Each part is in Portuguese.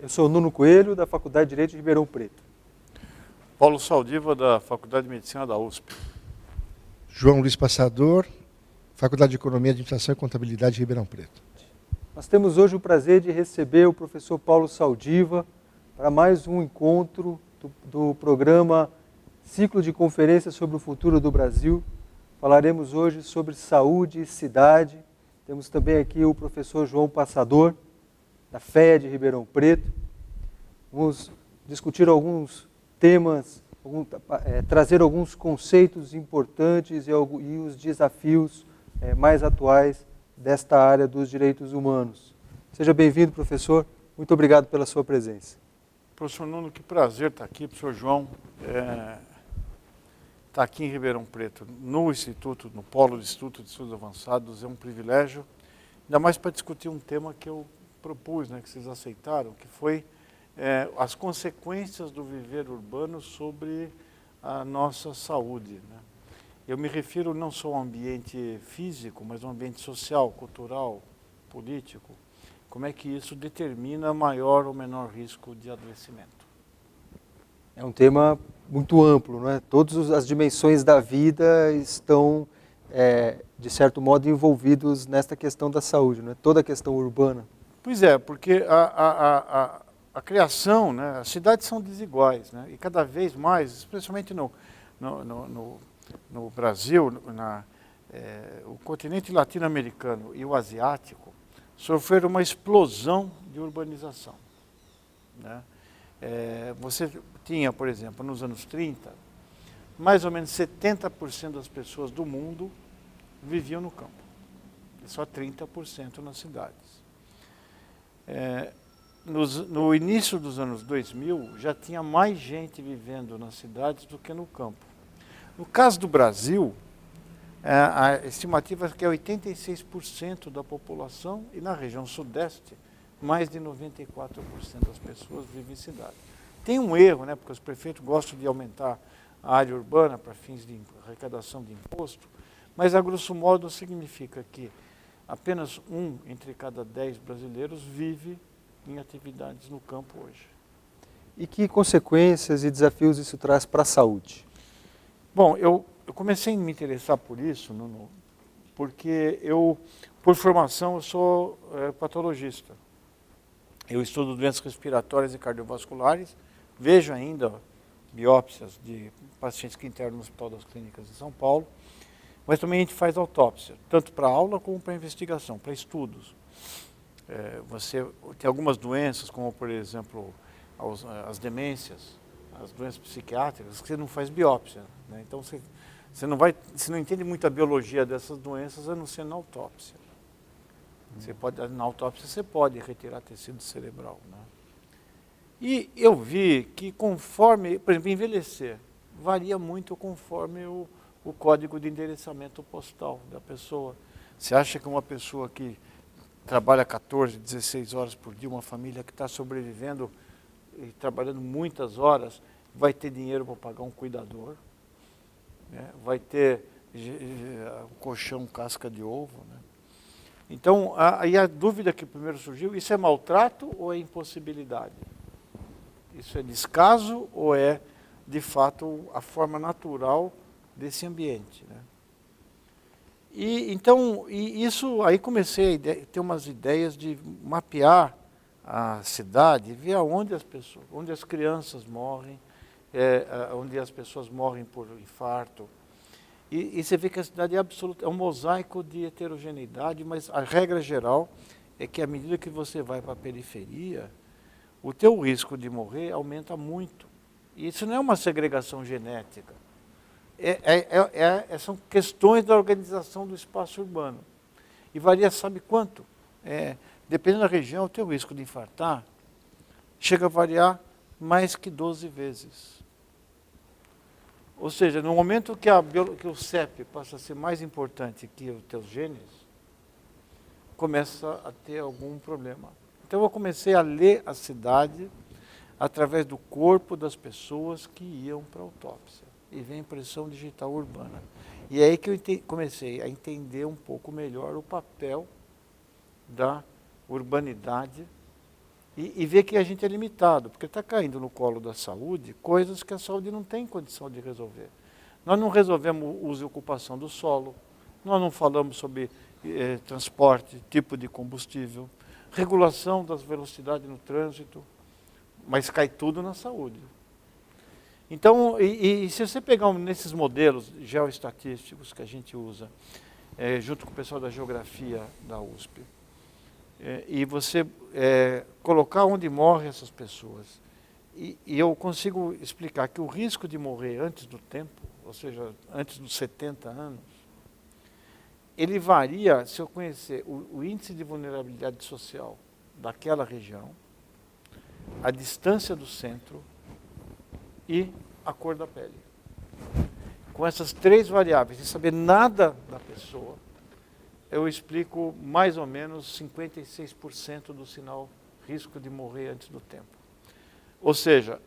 Eu sou o Nuno Coelho, da Faculdade de Direito de Ribeirão Preto. Paulo Saldiva, da Faculdade de Medicina da USP. João Luiz Passador, Faculdade de Economia, Administração e Contabilidade de Ribeirão Preto. Nós temos hoje o prazer de receber o professor Paulo Saldiva para mais um encontro do programa Ciclo de Conferências sobre o Futuro do Brasil. Falaremos hoje sobre saúde e cidade. Temos também aqui o professor João Passador, da FEA de Ribeirão Preto. Vamos discutir alguns temas, trazer alguns conceitos importantes e os desafios mais atuais desta área dos direitos humanos. Seja bem-vindo, professor. Muito obrigado pela sua presença. Professor Nuno, que prazer estar aqui, professor João. Estar aqui em Ribeirão Preto, no Instituto, no Polo do Instituto de Estudos Avançados, é um privilégio, ainda mais para discutir um tema que eu propus, que vocês aceitaram, que foi as consequências do viver urbano sobre a nossa saúde. Eu me refiro não só ao ambiente físico, mas ao ambiente social, cultural, político. Como é que isso determina maior ou menor risco de adoecimento? É um tema muito amplo, não é? Todas as dimensões da vida estão, de certo modo, envolvidos nesta questão da saúde, não é? Toda a questão urbana. Pois é, porque a criação, as cidades são desiguais, e cada vez mais, especialmente no Brasil, o continente latino-americano e o asiático sofreram uma explosão de urbanização. Você tinha, por exemplo, nos anos 30, mais ou menos 70% das pessoas do mundo viviam no campo, e só 30% nas cidades. No início dos anos 2000, já tinha mais gente vivendo nas cidades do que no campo. No caso do Brasil, a estimativa é que é 86% da população, e na região sudeste, mais de 94% das pessoas vivem em cidade. Tem um erro, porque os prefeitos gostam de aumentar a área urbana para fins de arrecadação de imposto, mas a grosso modo significa que apenas 1 entre cada 10 brasileiros vive em atividades no campo hoje. E que consequências e desafios isso traz para a saúde? Bom, eu comecei a me interessar por isso, Nuno, porque por formação, eu sou patologista. Eu estudo doenças respiratórias e cardiovasculares, vejo ainda biópsias de pacientes que internam no Hospital das Clínicas de São Paulo, mas também a gente faz autópsia, tanto para aula como para investigação, para estudos. Você tem algumas doenças, como por exemplo as demências, as doenças psiquiátricas, que você não faz biópsia. Então você não entende muito a biologia dessas doenças, a não ser na autópsia. Na autópsia você pode retirar tecido cerebral. E eu vi que conforme, por exemplo, envelhecer, varia muito conforme o código de endereçamento postal da pessoa. Você acha que uma pessoa que trabalha 14, 16 horas por dia, uma família que está sobrevivendo e trabalhando muitas horas, vai ter dinheiro para pagar um cuidador, vai ter colchão casca de ovo. Então, aí a dúvida que primeiro surgiu, isso é maltrato ou é impossibilidade? Isso é descaso ou é, de fato, a forma natural desse ambiente? E isso, aí comecei a ter umas ideias de mapear a cidade, ver onde as crianças morrem, onde as pessoas morrem por infarto. E você vê que a cidade é um mosaico de heterogeneidade, mas a regra geral é que à medida que você vai para a periferia, o teu risco de morrer aumenta muito. E isso não é uma segregação genética. São questões da organização do espaço urbano. E varia, sabe quanto? Dependendo da região, o teu risco de infartar chega a variar mais que 12 vezes. Ou seja, no momento que o CEP passa a ser mais importante que os teus genes, começa a ter algum problema. Então eu comecei a ler a cidade através do corpo das pessoas que iam para a autópsia. E vem a impressão digital urbana. E é aí que eu comecei a entender um pouco melhor o papel da urbanidade e ver que a gente é limitado, porque está caindo no colo da saúde coisas que a saúde não tem condição de resolver. Nós não resolvemos o uso e ocupação do solo, nós não falamos sobre transporte, tipo de combustível, regulação das velocidades no trânsito, mas cai tudo na saúde. Então, se você pegar nesses modelos geoestatísticos que a gente usa, junto com o pessoal da geografia da USP, e você colocar onde morrem essas pessoas, e eu consigo explicar que o risco de morrer antes do tempo, ou seja, antes dos 70 anos, ele varia se eu conhecer o índice de vulnerabilidade social daquela região, a distância do centro e a cor da pele. Com essas 3 variáveis, sem saber nada da pessoa, eu explico mais ou menos 56% do sinal risco de morrer antes do tempo. Ou seja,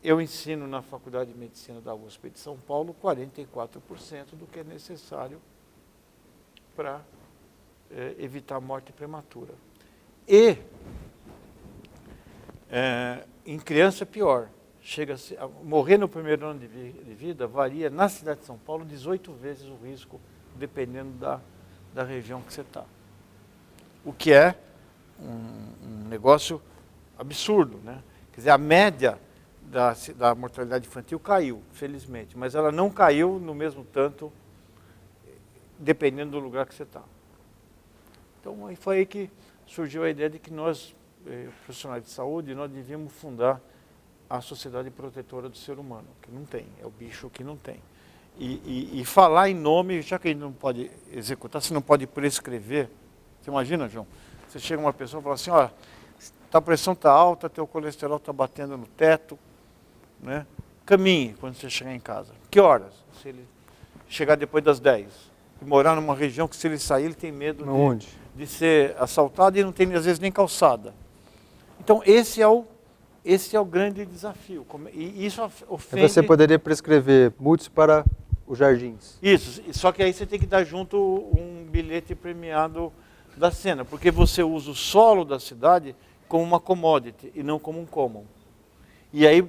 eu ensino na Faculdade de Medicina da USP de São Paulo 44% do que é necessário para evitar morte prematura. E em criança é pior. Morrer no primeiro ano de vida varia, na cidade de São Paulo, 18 vezes o risco, dependendo da região que você está. O que é um negócio absurdo, né? Quer dizer, a média da mortalidade infantil caiu, felizmente, mas ela não caiu no mesmo tanto, dependendo do lugar que você está. Então, foi aí que surgiu a ideia de que nós, profissionais de saúde, nós devíamos fundar a Sociedade Protetora do Ser Humano, que não tem, é o bicho que não tem. E falar em nome, já que ele não pode executar, você não pode prescrever. Você imagina, João? Você chega uma pessoa e fala assim, ó, a pressão está alta, teu colesterol está batendo no teto, né? Caminhe quando você chegar em casa. Que horas? Se ele chegar depois das 10. E morar numa região que se ele sair, ele tem medo de ser assaltado e não tem às vezes nem calçada. Então esse é o grande desafio. E isso ofende... E você poderia prescrever multis para os jardins. Isso, só que aí você tem que dar junto um bilhete premiado da cena, porque você usa o solo da cidade como uma commodity e não como um common. E aí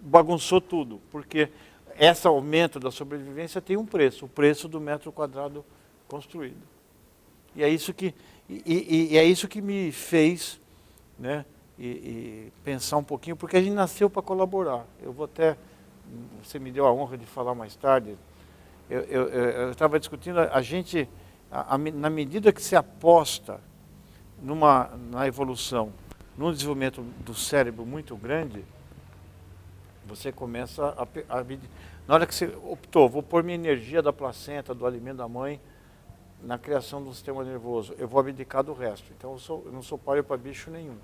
bagunçou tudo, porque esse aumento da sobrevivência tem um preço, o preço do metro quadrado construído. E é isso que me fez, né, pensar um pouquinho, porque a gente nasceu para colaborar. Eu vou até, você me deu a honra de falar mais tarde, eu estava discutindo, a gente, na medida que se aposta na evolução, num desenvolvimento do cérebro muito grande, você começa na hora que você optou, vou pôr minha energia da placenta, do alimento da mãe, na criação do sistema nervoso, eu vou abdicar do resto. Então eu não sou páreo para bicho nenhum.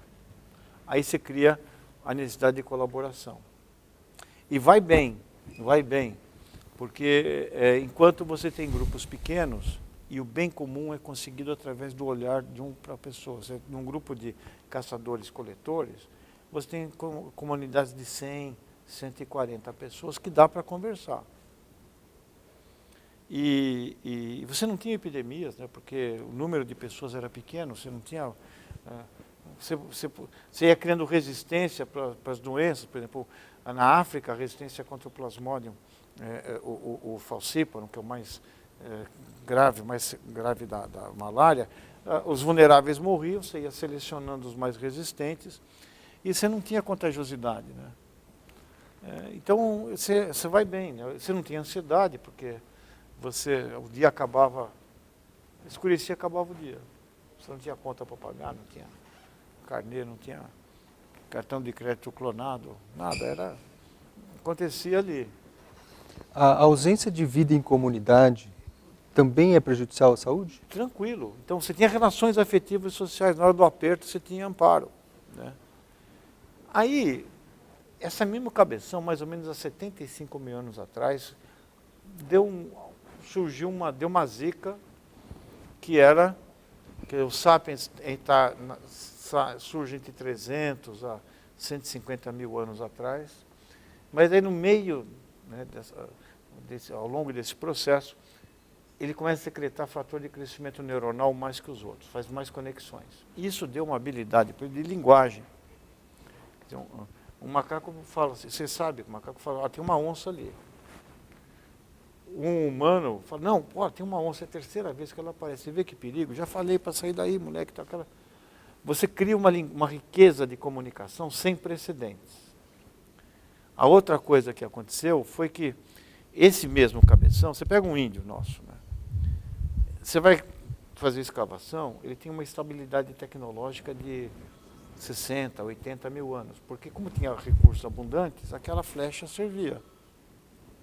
Aí você cria a necessidade de colaboração. E vai bem, porque enquanto você tem grupos pequenos, e o bem comum é conseguido através do olhar de para pessoas. Num grupo de caçadores-coletores, você tem comunidades de 100, 140 pessoas que dá para conversar. E você não tinha epidemias, né, porque o número de pessoas era pequeno, você não tinha... Você ia criando resistência para as doenças, por exemplo, na África, a resistência contra o Plasmodium, o falciparum, que é o mais grave da malária, os vulneráveis morriam, você ia selecionando os mais resistentes, e você não tinha contagiosidade, né? Então, você vai bem, né? Você não tinha ansiedade, porque o dia acabava, escurecia, acabava o dia. Você não tinha conta para pagar, não tinha carnê, não tinha cartão de crédito clonado, nada, acontecia ali. A ausência de vida em comunidade também é prejudicial à saúde? Tranquilo. Então, você tinha relações afetivas e sociais, na hora do aperto você tinha amparo, né? Aí, essa mesma cabeção, mais ou menos há 75 mil anos atrás, deu uma zica, que o Sapiens surge entre 300 a 150 mil anos atrás, mas aí no meio, né, ao longo desse processo, ele começa a secretar fator de crescimento neuronal mais que os outros, faz mais conexões. Isso deu uma habilidade de linguagem. Então, um macaco fala assim, você sabe que o macaco fala, tem uma onça ali. Um humano fala, não, pô, tem uma onça, é a terceira vez que ela aparece, você vê que perigo? Já falei para sair daí, moleque. Tá aquela... Você cria uma riqueza de comunicação sem precedentes. A outra coisa que aconteceu foi que esse mesmo cabeção, você pega um índio nosso, né? Você vai fazer escavação, ele tem uma estabilidade tecnológica de 60, 80 mil anos, porque como tinha recursos abundantes, aquela flecha servia,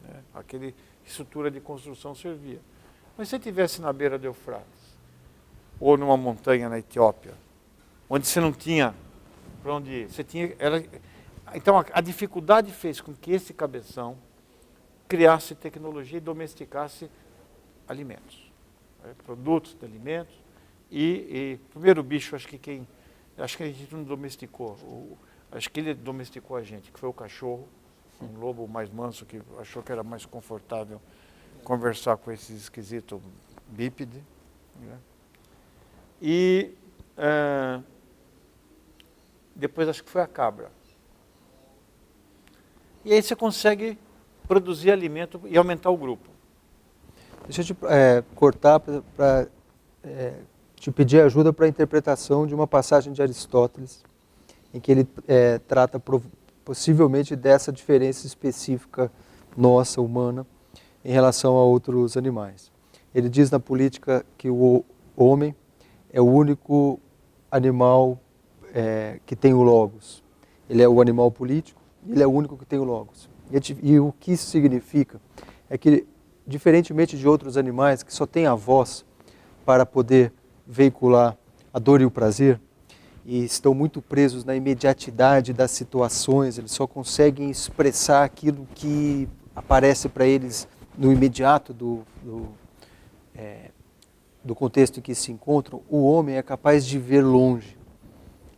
né? Aquela estrutura de construção servia. Mas se você estivesse na beira do Eufrates, ou numa montanha na Etiópia, onde você não tinha para onde ir, você tinha... Então a dificuldade fez com que esse cabeção criasse tecnologia e domesticasse alimentos, né? Produtos de alimentos. E primeiro bicho, acho que a gente não domesticou, acho que ele domesticou a gente, que foi o cachorro, um lobo mais manso que achou que era mais confortável conversar com esse esquisito bípede, né? E depois acho que foi a cabra. E aí você consegue produzir alimento e aumentar o grupo. Deixa eu te cortar para te pedir ajuda para a interpretação de uma passagem de Aristóteles, em que ele trata possivelmente dessa diferença específica nossa, humana, em relação a outros animais. Ele diz na Política que o homem é o único animal que tem o logos. Ele é o animal político, ele é o único que tem o logos. E o que isso significa é que, diferentemente de outros animais que só têm a voz para poder veicular a dor e o prazer, e estão muito presos na imediatidade das situações, eles só conseguem expressar aquilo que aparece para eles no imediato do contexto em que se encontram. O homem é capaz de ver longe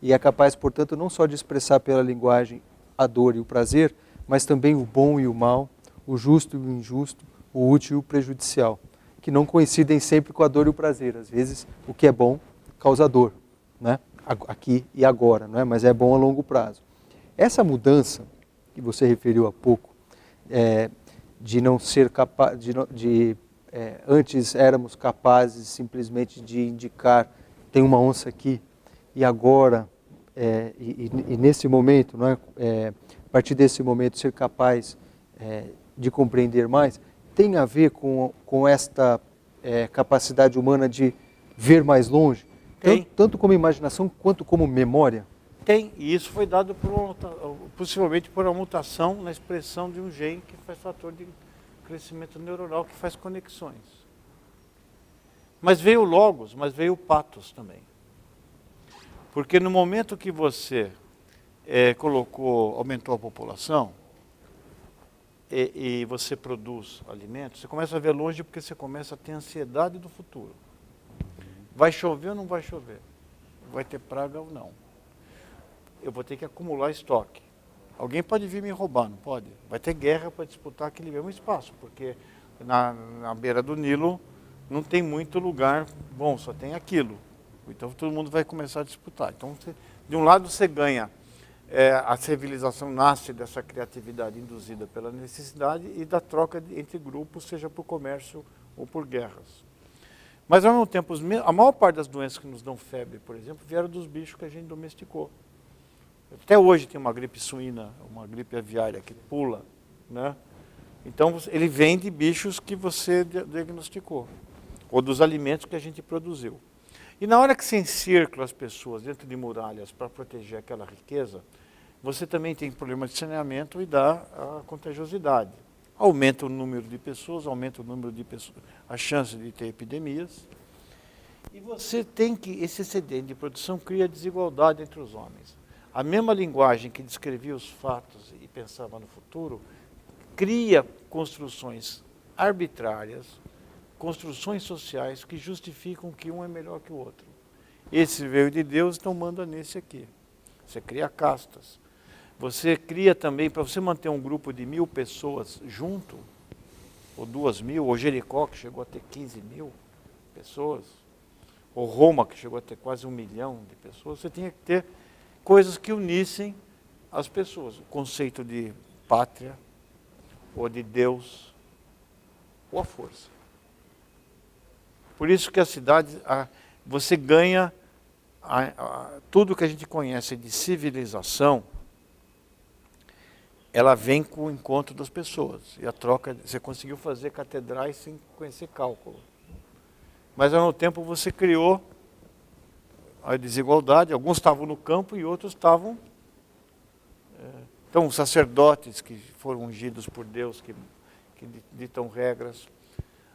e é capaz, portanto, não só de expressar pela linguagem a dor e o prazer, mas também o bom e o mal, o justo e o injusto, o útil e o prejudicial, que não coincidem sempre com a dor e o prazer. Às vezes, o que é bom causa dor, né? Aqui e agora, não é? Mas é bom a longo prazo. Essa mudança, que você referiu há pouco, de não ser capaz, antes éramos capazes simplesmente de indicar, tem uma onça aqui, e agora, e nesse momento, não é? A partir desse momento, ser capaz de compreender mais, tem a ver com esta capacidade humana de ver mais longe, tanto como imaginação quanto como memória? Tem, e isso foi dado possivelmente por uma mutação na expressão de um gene que faz fator de crescimento neuronal, que faz conexões. Mas veio o logos, mas veio o pathos também. Porque no momento que você aumentou a população, e você produz alimentos, você começa a ver longe porque você começa a ter ansiedade do futuro. Vai chover ou não vai chover? Vai ter praga ou não? Eu vou ter que acumular estoque. Alguém pode vir me roubar, não pode? Vai ter guerra para disputar aquele mesmo espaço, porque na beira do Nilo não tem muito lugar bom, só tem aquilo. Então todo mundo vai começar a disputar. Então, de um lado você ganha, a civilização nasce dessa criatividade induzida pela necessidade e da troca entre grupos, seja por comércio ou por guerras. Mas, ao mesmo tempo, a maior parte das doenças que nos dão febre, por exemplo, vieram dos bichos que a gente domesticou. Até hoje tem uma gripe suína, uma gripe aviária que pula, né? Então, ele vem de bichos que você diagnosticou, ou dos alimentos que a gente produziu. E na hora que você encircula as pessoas dentro de muralhas para proteger aquela riqueza, você também tem problemas de saneamento e dá a contagiosidade. Aumenta o número de pessoas, aumenta o número de pessoas, a chance de ter epidemias. E você tem que, esse excedente de produção cria desigualdade entre os homens. A mesma linguagem que descrevia os fatos e pensava no futuro, cria construções arbitrárias, construções sociais que justificam que um é melhor que o outro. Esse veio de Deus, então manda nesse aqui. Você cria castas. Você cria também, para você manter um grupo de 1000 pessoas junto, ou 2.000, ou Jericó, que chegou a ter 15.000 pessoas, ou Roma, que chegou a ter quase 1 milhão de pessoas, você tinha que ter coisas que unissem as pessoas. O conceito de pátria, ou de Deus, ou a força. Por isso que a cidade, você ganha tudo que a gente conhece de civilização, ela vem com o encontro das pessoas. E a troca, você conseguiu fazer catedrais sem conhecer cálculo. Mas ao mesmo tempo você criou a desigualdade, alguns estavam no campo e outros estavam... Então, sacerdotes que foram ungidos por Deus, que ditam regras.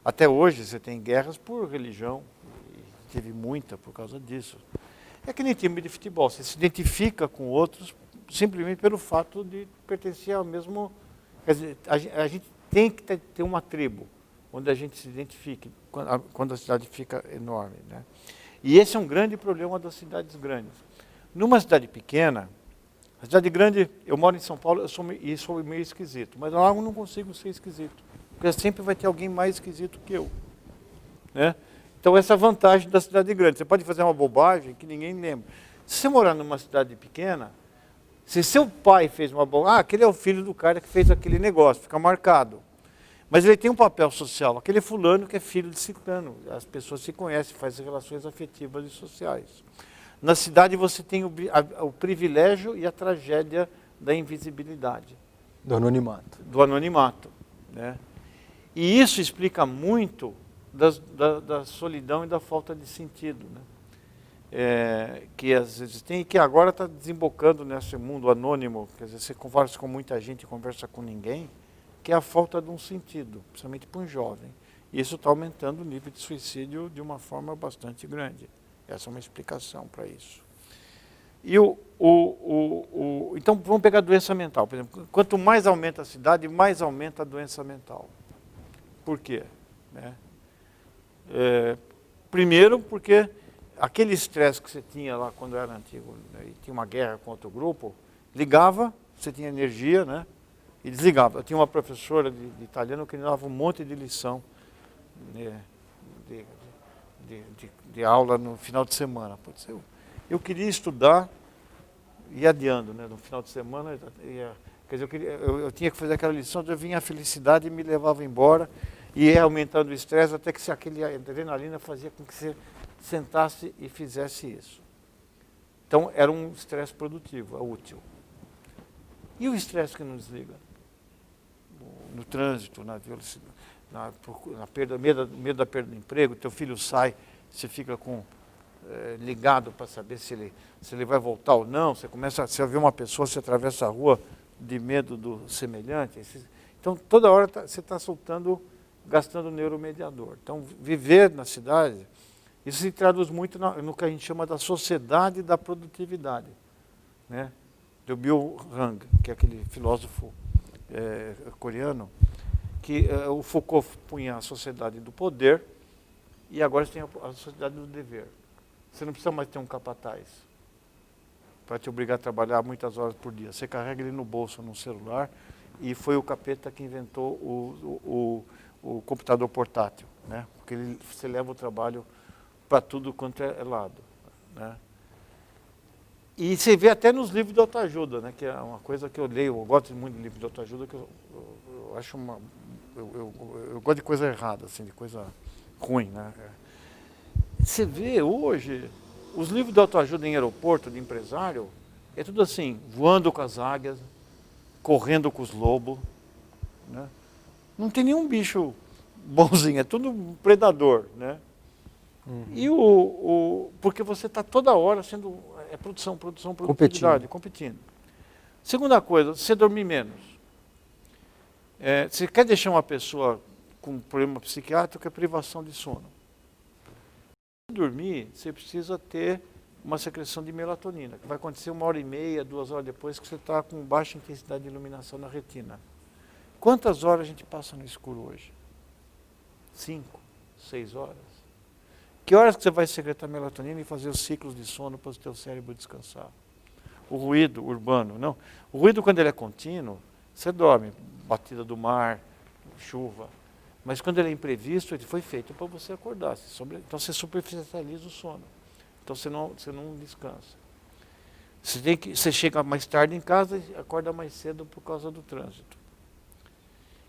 Até hoje você tem guerras por religião, e teve muita por causa disso. É que nem time de futebol, você se identifica com outros simplesmente pelo fato de pertencer ao mesmo... Quer dizer, a gente tem que ter uma tribo, onde a gente se identifique, quando a cidade fica enorme, né? E esse é um grande problema das cidades grandes. Numa cidade pequena, a cidade grande, eu moro em São Paulo, sou meio esquisito, mas lá eu não consigo ser esquisito, porque sempre vai ter alguém mais esquisito que eu, né? Então essa é a vantagem da cidade grande, você pode fazer uma bobagem que ninguém lembra. Se você morar numa cidade pequena, se seu pai fez uma bobagem, aquele é o filho do cara que fez aquele negócio, fica marcado. Mas ele tem um papel social, aquele fulano que é filho de ciclano, as pessoas se conhecem, fazem relações afetivas e sociais. Na cidade você tem o privilégio e a tragédia da invisibilidade. Do anonimato. Do anonimato, né? E isso explica muito da solidão e da falta de sentido, né? Que às vezes tem e que agora está desembocando nesse mundo anônimo, quer dizer, você conversa com muita gente e conversa com ninguém, que é a falta de um sentido, principalmente para um jovem. E isso está aumentando o nível de suicídio de uma forma bastante grande. Essa é uma explicação para isso. E então, vamos pegar a doença mental. Por exemplo, quanto mais aumenta a cidade, mais aumenta a doença mental. Por quê? Né? Primeiro, porque aquele estresse que você tinha lá quando era antigo, né, e tinha uma guerra com outro grupo, ligava, você tinha energia, né, e desligava. Eu tinha uma professora de italiano que me dava um monte de lição, né, de aula no final de semana. Eu queria estudar, ia adiando, né, no final de semana, quer dizer, eu tinha que fazer aquela lição, eu vinha a felicidade e me levava embora, e ia aumentando o estresse, até que aquele adrenalina fazia com que você sentasse e fizesse isso. Então, era um estresse produtivo, útil. E o estresse que não desliga? No trânsito, na velocidade, na perda, medo da perda do emprego, teu filho sai, você fica ligado para saber se ele vai voltar ou não, você vê uma pessoa, você atravessa a rua de medo do semelhante. Então, toda hora você está gastando neuromediador. Então, viver na cidade, isso se traduz muito no que a gente chama da sociedade da produtividade, né? Do Byung-Hang, que é aquele filósofo coreano, que o Foucault punha a sociedade do poder e agora você tem a sociedade do dever. Você não precisa mais ter um capataz para te obrigar a trabalhar muitas horas por dia. Você carrega ele no bolso, no celular, e foi o capeta que inventou o computador portátil, né? Porque você leva o trabalho para tudo quanto é lado, né? E você vê até nos livros de autoajuda, né? Que é uma coisa que eu leio, eu gosto muito de livros de autoajuda, que eu acho eu gosto de coisa errada, assim, de coisa ruim, né? Você vê hoje, os livros de autoajuda em aeroporto, de empresário, é tudo assim, voando com as águias, correndo com os lobos, né? Não tem nenhum bicho bonzinho, é tudo um predador, né? Uhum. E porque você está toda hora sendo... produção, produtividade, competindo. Segunda coisa, você dormir menos. Você quer deixar uma pessoa com problema psiquiátrico, é privação de sono. Para dormir, você precisa ter uma secreção de melatonina, que vai acontecer 1h30, 2 horas depois que você está com baixa intensidade de iluminação na retina. Quantas horas a gente passa no escuro hoje? 5, 6 horas. Que horas que você vai secretar melatonina e fazer os ciclos de sono para o seu cérebro descansar? O ruído urbano, não. O ruído, quando ele é contínuo, você dorme. Batida do mar, chuva. Mas quando ele é imprevisto, ele foi feito para você acordar. Então você superficializa o sono. Então você não descansa. Você chega mais tarde em casa e acorda mais cedo por causa do trânsito.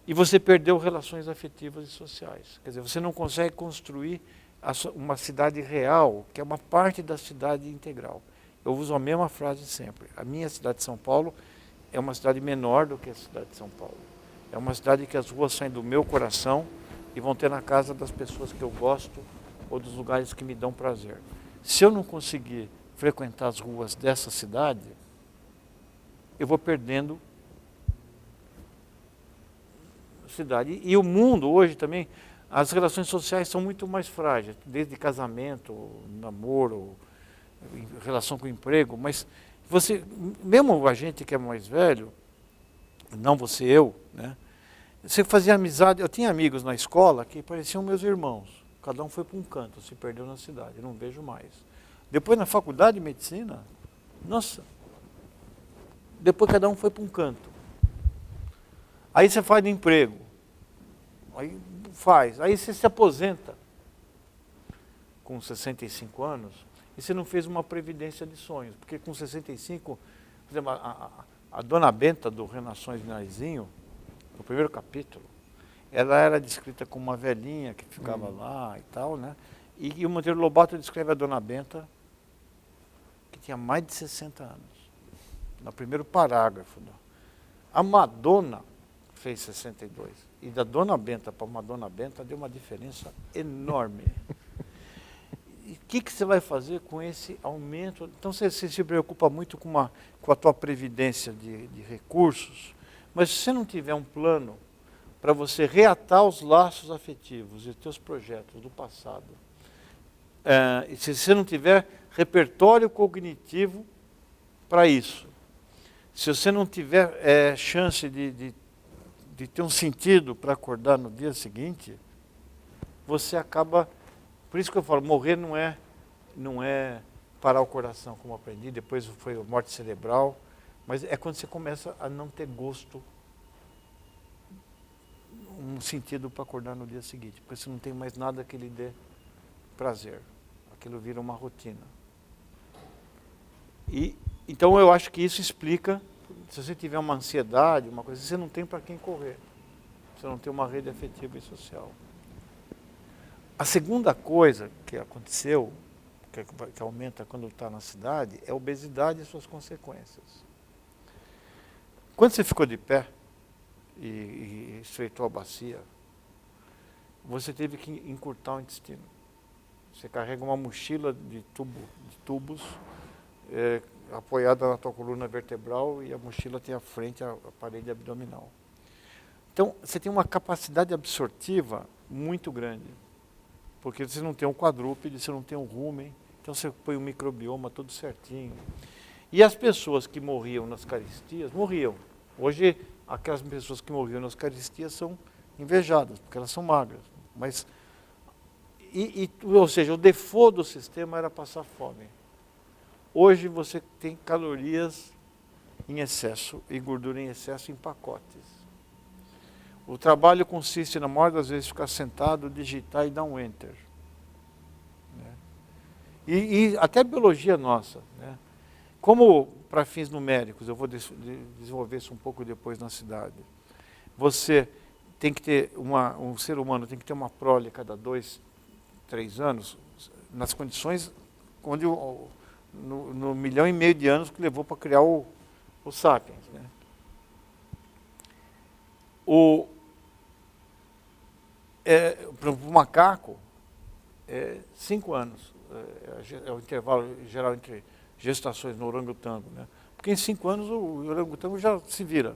E você perdeu relações afetivas e sociais. Quer dizer, você não consegue construir uma cidade real, que é uma parte da cidade integral. Eu uso a mesma frase sempre. A minha cidade de São Paulo é uma cidade menor do que a cidade de São Paulo. É uma cidade que as ruas saem do meu coração e vão ter na casa das pessoas que eu gosto ou dos lugares que me dão prazer. Se eu não conseguir frequentar as ruas dessa cidade, eu vou perdendo a cidade. E o mundo hoje também, as relações sociais são muito mais frágeis, desde casamento, namoro, relação com o emprego, mas você, mesmo a gente que é mais velho, não você, eu, né? Você fazia amizade, eu tinha amigos na escola que pareciam meus irmãos, cada um foi para um canto, se perdeu na cidade, não vejo mais. Depois na faculdade de medicina, nossa, depois cada um foi para um canto. Aí você faz emprego, aí você se aposenta com 65 anos e você não fez uma previdência de sonhos, porque com 65, por exemplo, a dona Benta do Renações de Narizinho, no primeiro capítulo, ela era descrita como uma velhinha que ficava lá e tal, né? E o Monteiro Lobato descreve a dona Benta, que tinha mais de 60 anos, no primeiro parágrafo. Né? A Madonna fez 62, e da dona Benta para Madonna Benta deu uma diferença enorme. E o que você vai fazer com esse aumento? Então você se preocupa muito com a tua previdência de recursos, mas se você não tiver um plano para você reatar os laços afetivos e os teus projetos do passado, e se você não tiver repertório cognitivo para isso, se você não tiver chance de ter um sentido para acordar no dia seguinte, você acaba... Por isso que eu falo, morrer não é parar o coração, como aprendi, depois foi a morte cerebral, mas é quando você começa a não ter gosto, um sentido para acordar no dia seguinte, porque você não tem mais nada que lhe dê prazer. Aquilo vira uma rotina. Então eu acho que isso explica, se você tiver uma ansiedade, uma coisa, você não tem para quem correr. Você não tem uma rede afetiva e social. A segunda coisa que aconteceu, que aumenta quando está na cidade, é a obesidade e suas consequências. Quando você ficou de pé e estreitou a bacia, você teve que encurtar o intestino. Você carrega uma mochila de tubos apoiada na tua coluna vertebral e a mochila tem à frente a parede abdominal. Então, você tem uma capacidade absortiva muito grande, porque você não tem um quadrúpede, você não tem um rumen, então você põe o microbioma tudo certinho. E as pessoas que morriam nas caristias, morriam. Hoje, aquelas pessoas que morriam nas caristias são invejadas, porque elas são magras. Mas, ou seja, o default do sistema era passar fome. Hoje você tem calorias em excesso e gordura em excesso em pacotes. O trabalho consiste, na maioria das vezes, ficar sentado, digitar e dar um enter. Né? E até a biologia nossa. Né? Como, para fins numéricos, eu vou desenvolver isso um pouco depois na cidade, você tem que ter, um ser humano tem que ter uma prole a cada 2, 3 anos, nas condições onde no 1,5 milhão de anos que levou para criar o Sapiens. Né? Para o macaco, 5 anos é o intervalo geral entre gestações no orangotango. Né? Porque em 5 anos o orangotango já se vira.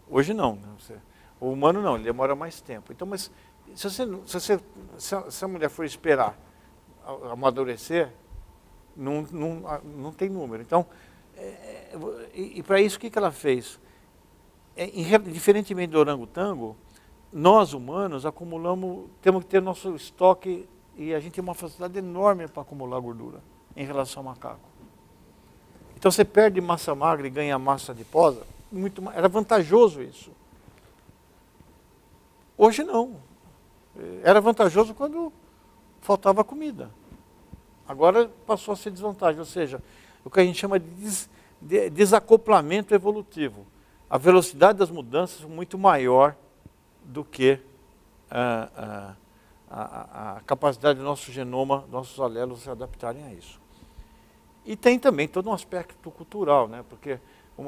Hoje não. Né? O humano não, ele demora mais tempo. Então, mas se a mulher for esperar amadurecer, não tem número. Então, e para isso o que ela fez? Diferentemente do orangotango, nós humanos temos que ter nosso estoque, e a gente tem uma facilidade enorme para acumular gordura em relação ao macaco. Então você perde massa magra e ganha massa adiposa, era vantajoso isso. Hoje não. Era vantajoso quando faltava comida. Agora passou a ser desvantagem, ou seja, o que a gente chama de desacoplamento evolutivo. A velocidade das mudanças é muito maior do que a capacidade do nosso genoma, nossos alelos se adaptarem a isso. E tem também todo um aspecto cultural, né? Porque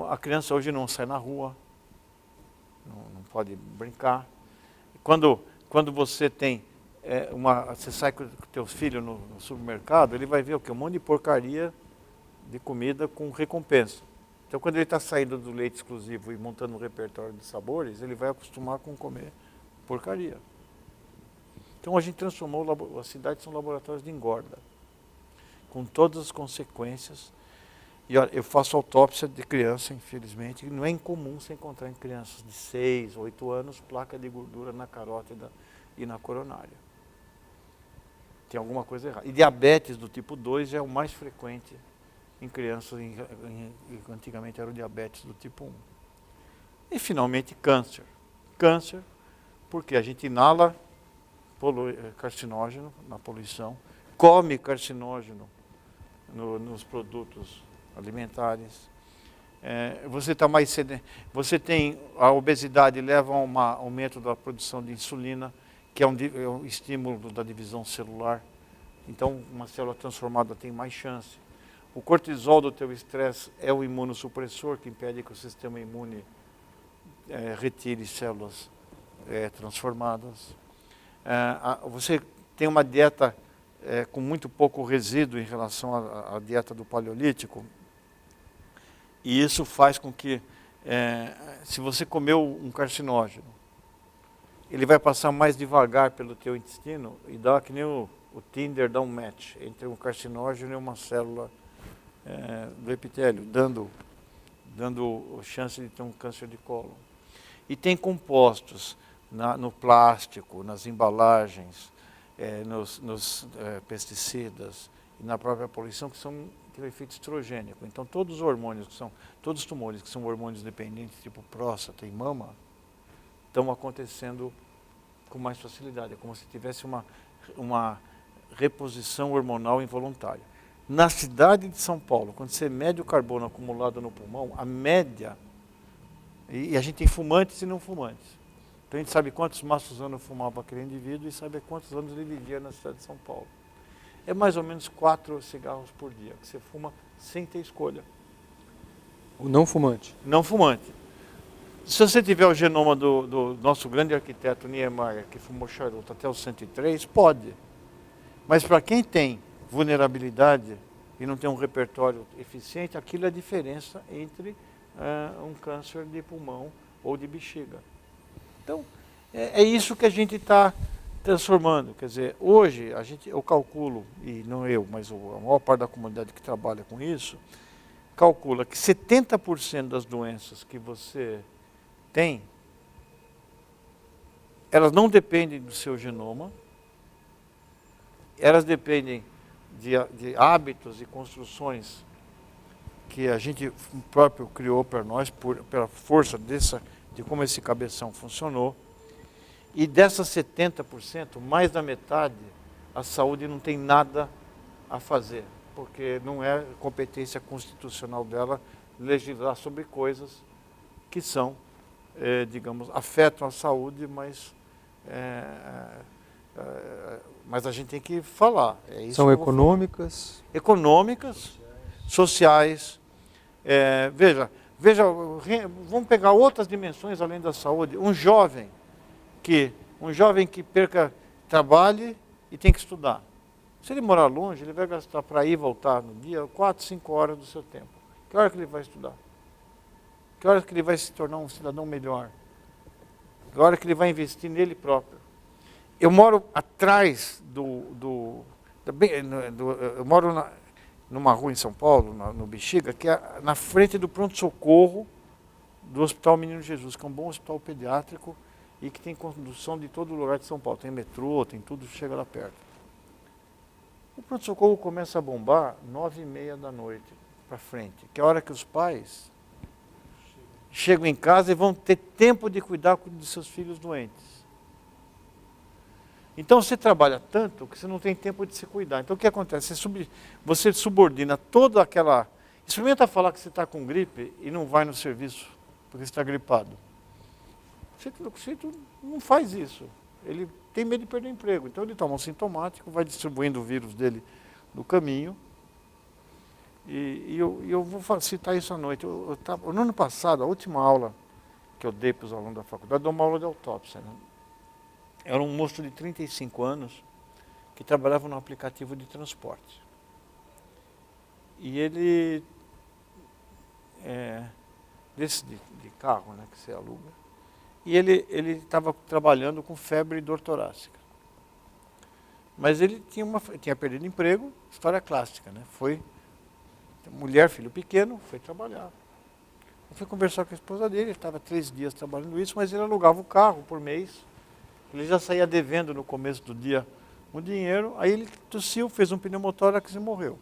a criança hoje não sai na rua, não pode brincar. Quando você tem você sai com o teu filho no supermercado, ele vai ver o quê? Um monte de porcaria de comida com recompensa. Então, quando ele está saindo do leite exclusivo e montando um repertório de sabores, ele vai acostumar com comer porcaria. Então, a gente transformou as cidades em laboratórios de engorda, com todas as consequências. E olha, eu faço autópsia de criança, infelizmente, e não é incomum você encontrar em crianças de 6, 8 anos placa de gordura na carótida e na coronária. Tem alguma coisa errada. E diabetes do tipo 2 é o mais frequente em crianças, antigamente era o diabetes do tipo 1. E finalmente câncer. Câncer, porque a gente inala carcinógeno na poluição, come carcinógeno nos produtos alimentares. Você está mais você tem a obesidade leva a um aumento da produção de insulina, que é um estímulo da divisão celular. Então, uma célula transformada tem mais chance. O cortisol do teu estresse é o imunossupressor, que impede que o sistema imune retire células transformadas. Você tem uma dieta com muito pouco resíduo em relação à dieta do paleolítico, e isso faz com que, se você comeu um carcinógeno, ele vai passar mais devagar pelo teu intestino e dá que nem o Tinder dá um match entre um carcinógeno e uma célula do epitélio, dando chance de ter um câncer de cólon. E tem compostos no plástico, nas embalagens, nos pesticidas e na própria poluição que tem um efeito estrogênico. Então todos os hormônios, todos os tumores que são hormônios dependentes, tipo próstata e mama, estão acontecendo com mais facilidade. É como se tivesse uma reposição hormonal involuntária. Na cidade de São Paulo, quando você mede o carbono acumulado no pulmão, a média, e a gente tem fumantes e não fumantes. Então a gente sabe quantos maços anos fumava aquele indivíduo e sabe quantos anos ele vivia na cidade de São Paulo. É mais ou menos 4 cigarros por dia, que você fuma sem ter escolha. O não fumante. Não fumante. Se você tiver o genoma do nosso grande arquiteto Niemeyer, que fumou charuto até os 103, pode. Mas para quem tem vulnerabilidade e não tem um repertório eficiente, aquilo é a diferença entre um câncer de pulmão ou de bexiga. Então, é isso que a gente está transformando. Quer dizer, hoje, eu calculo, e não eu, mas a maior parte da comunidade que trabalha com isso, calcula que 70% das doenças que você tem, elas não dependem do seu genoma, elas dependem de hábitos e construções que a gente próprio criou para nós, pela força de como esse cabeção funcionou. E dessas 70%, mais da metade, a saúde não tem nada a fazer, porque não é competência constitucional dela legislar sobre coisas que são, digamos, afetam a saúde, mas a gente tem que falar. São econômicas? Econômicas, sociais. Veja, vamos pegar outras dimensões além da saúde. Um jovem que trabalhe e tem que estudar. Se ele morar longe, ele vai gastar para ir e voltar no dia 4, 5 horas do seu tempo. Que hora que ele vai estudar? Que hora que ele vai se tornar um cidadão melhor? Que hora que ele vai investir nele próprio? Eu moro atrás eu moro numa rua em São Paulo, no Bexiga, que é na frente do pronto-socorro do Hospital Menino Jesus, que é um bom hospital pediátrico e que tem condução de todo lugar de São Paulo. Tem metrô, tem tudo, chega lá perto. O pronto-socorro começa a bombar 9h30 da noite para frente, que é a hora que os pais chegam em casa e vão ter tempo de cuidar de seus filhos doentes. Então você trabalha tanto que você não tem tempo de se cuidar. Então o que acontece? Você subordina toda aquela... Experimenta falar que você está com gripe e não vai no serviço porque você está gripado. Você não faz isso. Ele tem medo de perder o emprego. Então ele toma um sintomático, vai distribuindo o vírus dele no caminho. E eu vou citar isso à noite. No ano passado, a última aula que eu dei para os alunos da faculdade, eu dou uma aula de autópsia. Né? Era um moço de 35 anos que trabalhava no aplicativo de transporte. E ele, desse de carro, né, que você aluga, e ele estava trabalhando com febre e dor torácica. Mas ele tinha perdido emprego, história clássica, né? Foi mulher, filho pequeno, foi trabalhar. Eu fui conversar com a esposa dele, ele estava 3 dias trabalhando isso, mas ele alugava o carro por mês. Ele já saía devendo no começo do dia um dinheiro, aí ele tossiu, fez um pneumotórax e morreu.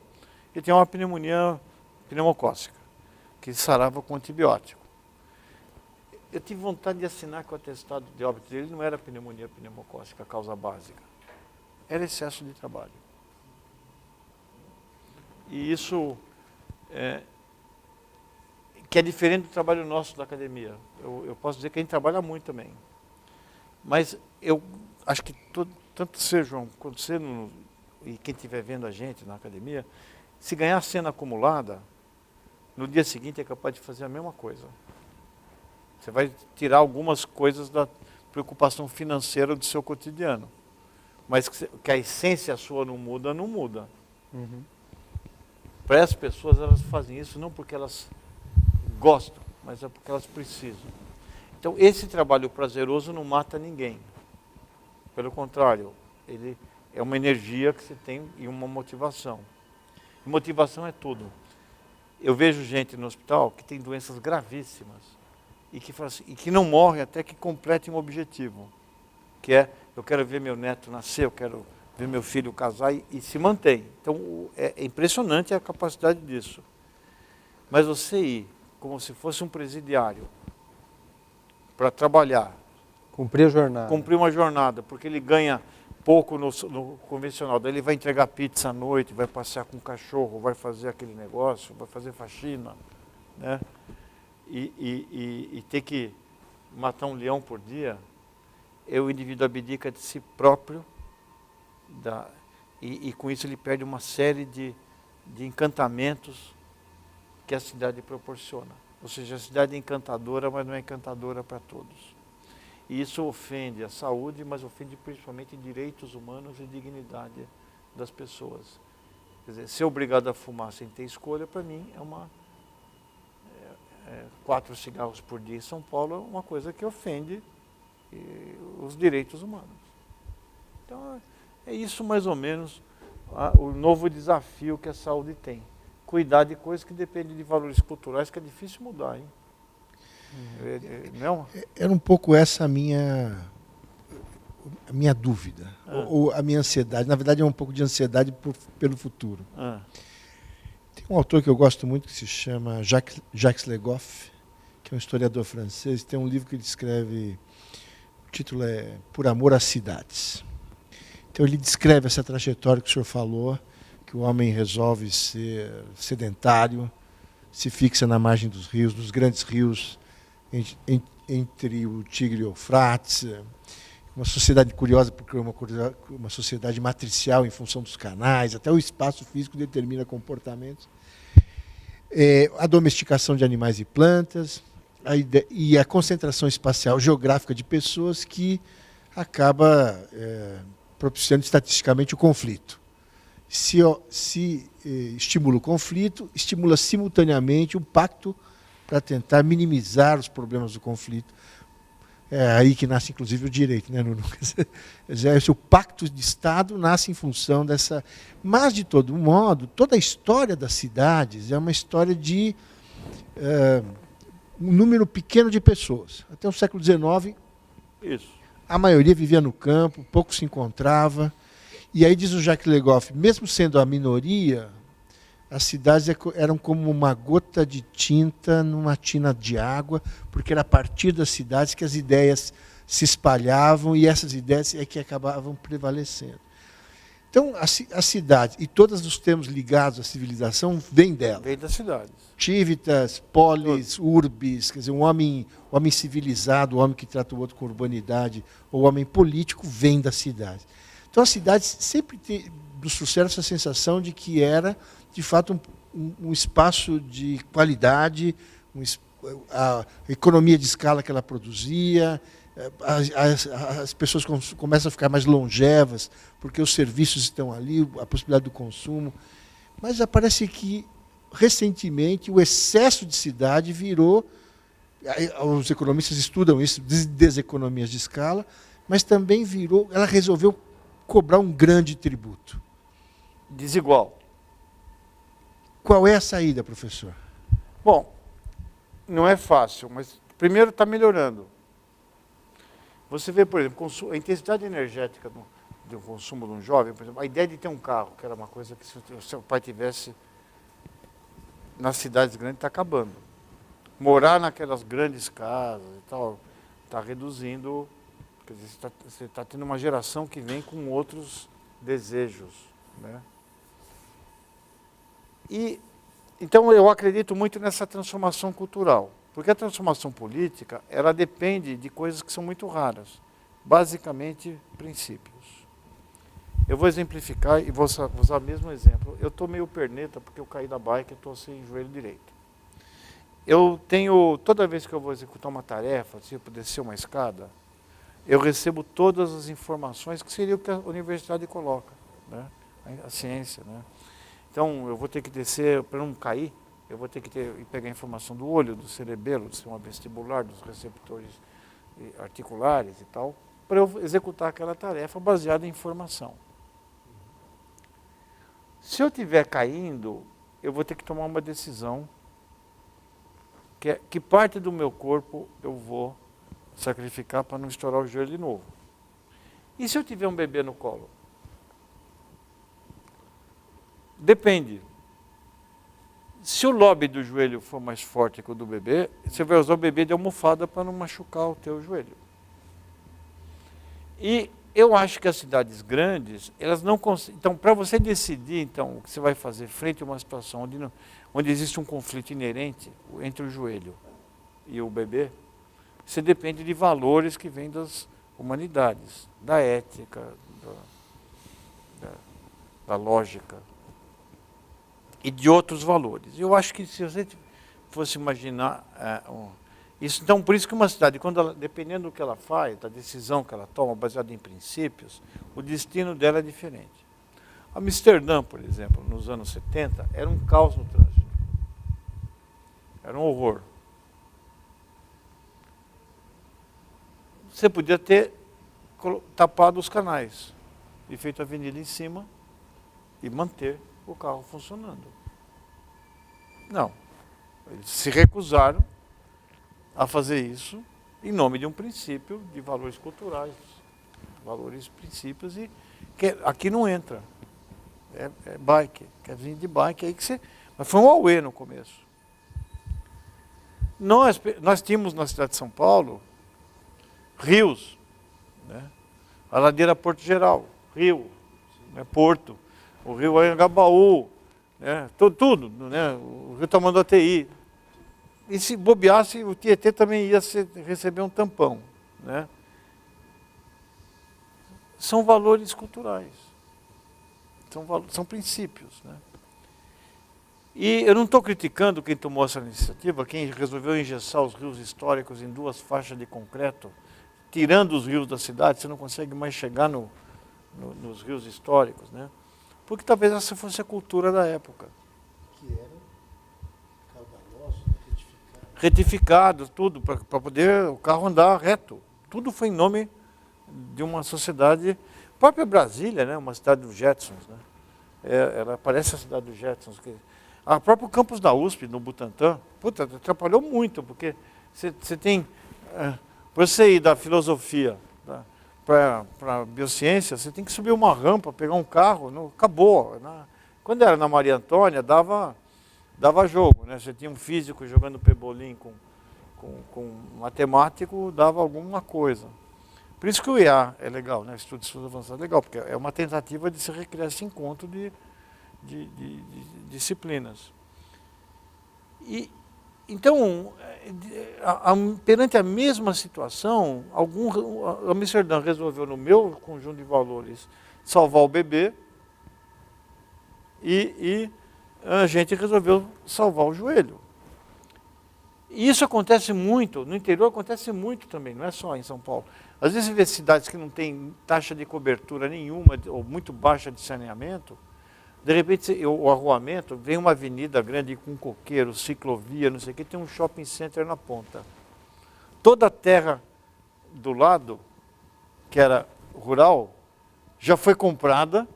Ele tinha uma pneumonia pneumocócica, que sarava com antibiótico. Eu tive vontade de assinar que o atestado de óbito dele não era pneumonia pneumocócica, causa básica. Era excesso de trabalho. E isso que é diferente do trabalho nosso da academia. Eu posso dizer que a gente trabalha muito também. Mas eu acho que tanto você, João, quanto você e quem estiver vendo a gente na academia, se ganhar a cena acumulada, no dia seguinte é capaz de fazer a mesma coisa. Você vai tirar algumas coisas da preocupação financeira do seu cotidiano. Mas que a essência sua não muda, não muda. Uhum. Para as pessoas, elas fazem isso não porque elas gostam, mas é porque elas precisam. Então, esse trabalho prazeroso não mata ninguém. Pelo contrário, ele é uma energia que você tem e uma motivação. E motivação é tudo. Eu vejo gente no hospital que tem doenças gravíssimas e que, assim, e que não morre até que complete um objetivo, que é, eu quero ver meu neto nascer, eu quero ver meu filho casar e se mantém. Então, é impressionante a capacidade disso. Mas você ir como se fosse um presidiário para trabalhar, Cumprir a jornada. cumprir uma jornada, porque ele ganha pouco no convencional, daí ele vai entregar pizza à noite, vai passear com o cachorro, vai fazer aquele negócio, vai fazer faxina, né? E ter que matar um leão por dia, o indivíduo abdica de si próprio, e com isso ele perde uma série de encantamentos que a cidade proporciona. Ou seja, a cidade é encantadora, mas não é encantadora para todos. E isso ofende a saúde, mas ofende principalmente direitos humanos e dignidade das pessoas. Quer dizer, ser obrigado a fumar sem ter escolha, para mim, 4 cigarros por dia em São Paulo é uma coisa que ofende os direitos humanos. Então, é isso mais ou menos o novo desafio que a saúde tem. Cuidar de coisas que dependem de valores culturais, que é difícil mudar, hein? Não? Era um pouco essa a minha dúvida, ou a minha ansiedade. Na verdade, é um pouco de ansiedade pelo futuro. Tem um autor que eu gosto muito que se chama Jacques Le Goff, que é um historiador francês. Tem um livro que ele escreve, o título é Por Amor às Cidades. Então ele descreve essa trajetória que o senhor falou, que o homem resolve ser sedentário, se fixa na margem dos rios, dos grandes rios, entre o Tigre e o Eufrates. Uma sociedade curiosa, porque é uma sociedade matricial em função dos canais, até o espaço físico determina comportamentos. A domesticação de animais e plantas, e a concentração espacial geográfica de pessoas que acaba propiciando estatisticamente o conflito. Se estimula o conflito, estimula simultaneamente o pacto para tentar minimizar os problemas do conflito. É aí que nasce, inclusive, o direito, né, Nuno? O pacto de Estado nasce em função dessa... Mas, de todo modo, toda a história das cidades é uma história de um número pequeno de pessoas. Até o século XIX, a maioria vivia no campo, pouco se encontrava. E aí diz o Jacques Le Goff, mesmo sendo a minoria, as cidades eram como uma gota de tinta numa tina de água, porque era a partir das cidades que as ideias se espalhavam e essas ideias é que acabavam prevalecendo. Então, a cidade e todos os termos ligados à civilização vêm dela. Vem das cidades. Civitas, polis, urbis, quer dizer, um homem civilizado, o homem que trata o outro com urbanidade, ou o homem político, vem da cidade. Então, a cidade sempre nos trouxeram essa sensação de que era, de fato, um espaço de qualidade, a economia de escala que ela produzia, as pessoas começam a ficar mais longevas, porque os serviços estão ali, a possibilidade do consumo. Mas parece que, recentemente, o excesso de cidade virou, os economistas estudam isso, deseconomias de escala, mas também virou, ela resolveu cobrar um grande tributo. Desigual. Qual é a saída, professor? Bom, não é fácil, mas primeiro está melhorando. Você vê, por exemplo, a intensidade energética do consumo de um jovem, por exemplo, a ideia de ter um carro, que era uma coisa que se o seu pai tivesse nas cidades grandes, está acabando. Morar naquelas grandes casas e tal, está reduzindo, quer dizer, você está tendo uma geração que vem com outros desejos, né? E, então, eu acredito muito nessa transformação cultural. Porque a transformação política, ela depende de coisas que são muito raras. Basicamente, princípios. Eu vou exemplificar e vou usar o mesmo exemplo. Eu estou meio perneta porque eu caí da bike e estou sem joelho direito. Eu tenho, toda vez que eu vou executar uma tarefa, tipo descer uma escada, eu recebo todas as informações que seria o que a universidade coloca, né? A ciência, né? Então, eu vou ter que descer, para não cair, eu vou ter que pegar a informação do olho, do cerebelo, do sistema vestibular, dos receptores articulares e tal, para eu executar aquela tarefa baseada em informação. Se eu estiver caindo, eu vou ter que tomar uma decisão que parte do meu corpo eu vou sacrificar para não estourar o joelho de novo. E se eu tiver um bebê no colo? Depende. Se o lóbio do joelho for mais forte que o do bebê, você vai usar o bebê de almofada para não machucar o teu joelho. E eu acho que as cidades grandes, elas não conseguem. Então, para você decidir então, o que você vai fazer frente a uma situação onde existe um conflito inerente entre o joelho e o bebê, você depende de valores que vêm das humanidades, da ética, da lógica e de outros valores. Eu acho que se você fosse imaginar isso, então por isso que uma cidade, dependendo do que ela faz, da decisão que ela toma, baseada em princípios, o destino dela é diferente. Amsterdã, por exemplo, nos anos 70, era um caos no trânsito. Era um horror. Você podia ter tapado os canais e feito a avenida em cima e manter o carro funcionando. Não. Eles se recusaram a fazer isso em nome de um princípio de valores culturais, valores, princípios, e que aqui não entra. É bike, quer vir de bike, aí que você... Mas foi um auê no começo. Nós tínhamos na cidade de São Paulo rios, né? A ladeira Porto Geral, rio, né? Porto, o rio Anhangabaú, né? Tudo, né? O rio Tamanduateí. E se bobeasse, o Tietê também ia receber um tampão, né? São valores culturais, são princípios, né? E eu não estou criticando quem tomou essa iniciativa, quem resolveu engessar os rios históricos em 2 faixas de concreto, tirando os rios da cidade, você não consegue mais chegar nos rios históricos, né? Porque talvez essa fosse a cultura da época. Que era caudaloso, retificado, tudo, para poder o carro andar reto. Tudo foi em nome de uma sociedade... A própria Brasília, né, uma cidade dos Jetsons, né? Ela parece a cidade dos Jetsons. A próprio campus da USP, no Butantã, puta, atrapalhou muito, porque você tem... Para você ir da filosofia para a biociência, você tem que subir uma rampa, pegar um carro, acabou. Quando era na Maria Antônia, dava jogo, né? Você tinha um físico jogando pebolim com um matemático, dava alguma coisa. Por isso que o EA é legal, né? Estudo de estudos avançados é legal, porque é uma tentativa de se recriar esse encontro de disciplinas. E, então, perante a mesma situação, Amsterdã resolveu, no meu conjunto de valores, salvar o bebê, e a gente resolveu salvar o joelho. E isso acontece muito, no interior acontece muito também, não é só em São Paulo. Às vezes vê cidades que não tem taxa de cobertura nenhuma, ou muito baixa de saneamento, de repente o arruamento, vem uma avenida grande com coqueiro, ciclovia, não sei o que, tem um shopping center na ponta. Toda a terra do lado, que era rural, já foi comprada,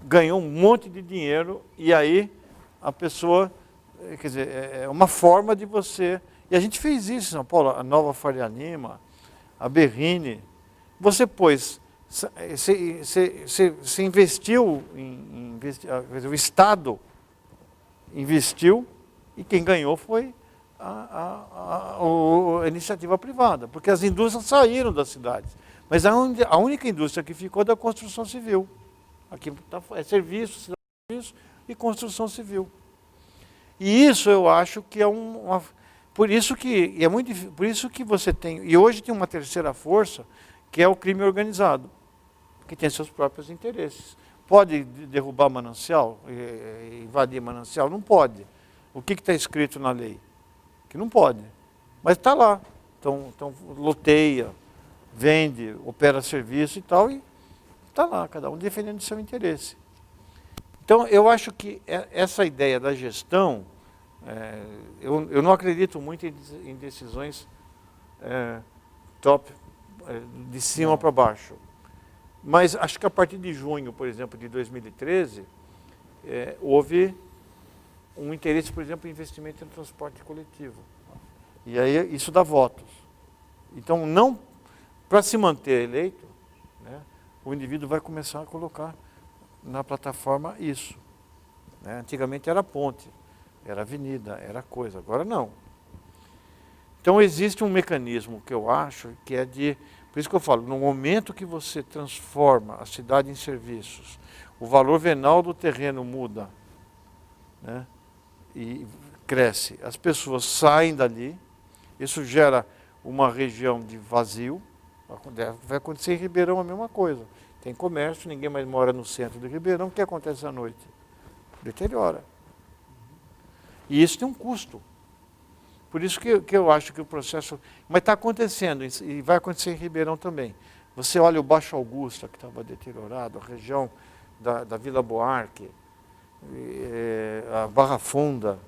ganhou um monte de dinheiro, e aí a pessoa, quer dizer, é uma forma de você... E a gente fez isso em São Paulo, a Nova Faria Lima, a Berrini. Você pôs, você investiu, o Estado investiu, e quem ganhou foi a iniciativa privada, porque as indústrias saíram das cidades. Mas a única indústria que ficou é da construção civil. Aqui é serviço e construção civil. E isso eu acho que é por isso que você tem, e hoje tem uma terceira força, que é o crime organizado, que tem seus próprios interesses. Pode derrubar manancial, invadir manancial? Não pode. O que está escrito na lei? Que não pode. Mas está lá. Então loteia, vende, opera serviço e tal, e está lá, cada um defendendo o seu interesse. Então, eu acho que essa ideia da gestão, eu não acredito muito em decisões de cima para baixo. Mas acho que a partir de junho, por exemplo, de 2013, houve um interesse, por exemplo, em investimento em transporte coletivo. E aí isso dá votos. Então, não para se manter eleito, né, o indivíduo vai começar a colocar na plataforma isso. Né? Antigamente era ponte, era avenida, era coisa, agora não. Então existe um mecanismo que eu acho que é por isso que eu falo, no momento que você transforma a cidade em serviços, o valor venal do terreno muda, né? E cresce, as pessoas saem dali, isso gera uma região de vazio. Vai acontecer em Ribeirão a mesma coisa. Tem comércio, ninguém mais mora no centro de Ribeirão. O que acontece à noite? Deteriora. E isso tem um custo. Por isso que eu acho que o processo... Mas está acontecendo, e vai acontecer em Ribeirão também. Você olha o Baixo Augusta, que estava deteriorado, a região da Vila Buarque, a Barra Funda,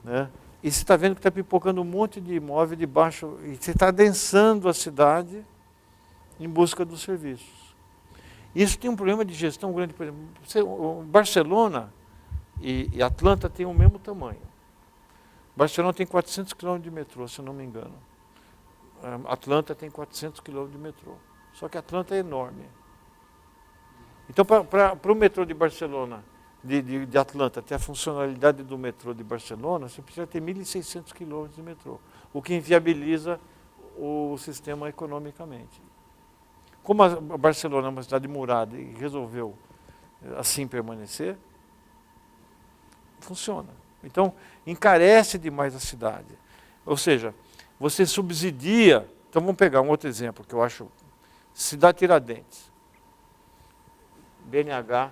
né? E você está vendo que está pipocando um monte de imóvel de baixo, e você está adensando a cidade em busca dos serviços. Isso tem um problema de gestão grande. Por exemplo, Barcelona e Atlanta têm o mesmo tamanho. Barcelona tem 400 km de metrô, se eu não me engano. Atlanta tem 400 km de metrô. Só que Atlanta é enorme. Então, para o metrô de Barcelona, de Atlanta, ter a funcionalidade do metrô de Barcelona, você precisa ter 1.600 km de metrô, o que inviabiliza o sistema economicamente. Como a Barcelona é uma cidade murada e resolveu assim permanecer, funciona. Então, encarece demais a cidade. Ou seja, você subsidia... Então, vamos pegar um outro exemplo que eu acho... Cidade Tiradentes. BNH,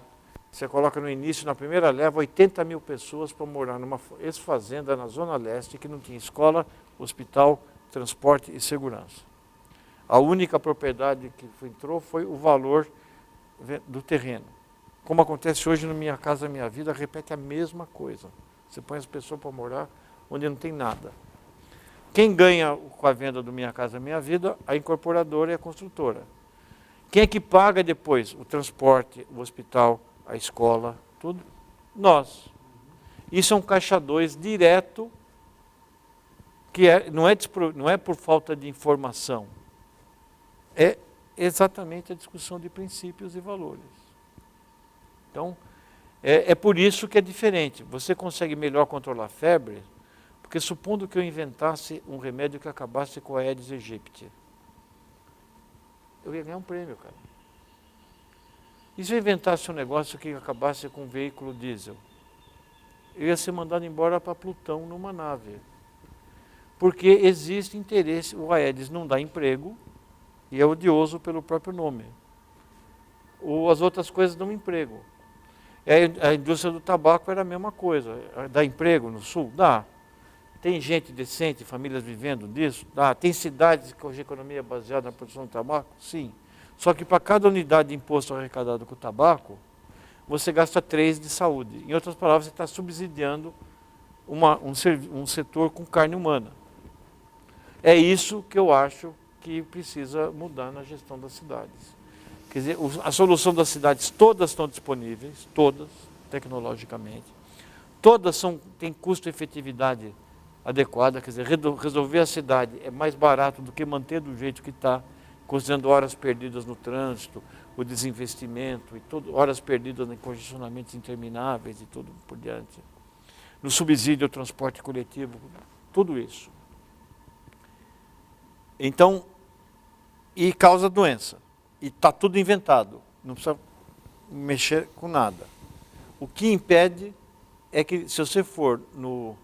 você coloca no início, na primeira leva, 80 mil pessoas para morar numa ex-fazenda na Zona Leste, que não tinha escola, hospital, transporte e segurança. A única propriedade que entrou foi o valor do terreno. Como acontece hoje no Minha Casa Minha Vida, repete a mesma coisa. Você põe as pessoas para morar onde não tem nada. Quem ganha com a venda do Minha Casa Minha Vida? A incorporadora e a construtora. Quem é que paga depois? O transporte, o hospital, a escola, tudo? Nós. Isso é um caixa 2 direto, que não é por falta de informação. É exatamente a discussão de princípios e valores. Então, é por isso que é diferente. Você consegue melhor controlar a febre, porque supondo que eu inventasse um remédio que acabasse com a Aedes aegypti. eu ia ganhar um prêmio, cara. E se eu inventasse um negócio que acabasse com um veículo diesel? Eu ia ser mandado embora para Plutão numa nave. Porque existe interesse, o Aedes não dá emprego, e é odioso pelo próprio nome. Ou as outras coisas dão emprego. A indústria do tabaco era a mesma coisa. Dá emprego no sul? Dá. Tem gente decente, famílias vivendo disso? Dá. Tem cidades cuja economia é baseada na produção de tabaco? Sim. Só que para cada unidade de imposto arrecadado com o tabaco, você gasta 3 de saúde. Em outras palavras, você está subsidiando um setor com carne humana. É isso que eu acho que precisa mudar na gestão das cidades. Quer dizer, a solução das cidades todas estão disponíveis, todas, tecnologicamente. Todas têm custo-efetividade adequada, quer dizer, resolver a cidade é mais barato do que manter do jeito que está, considerando horas perdidas no trânsito, o desinvestimento, horas perdidas em congestionamentos intermináveis e tudo por diante. No subsídio ao transporte coletivo, tudo isso. Então, e causa doença. E está tudo inventado, não precisa mexer com nada. O que impede é que, se você for no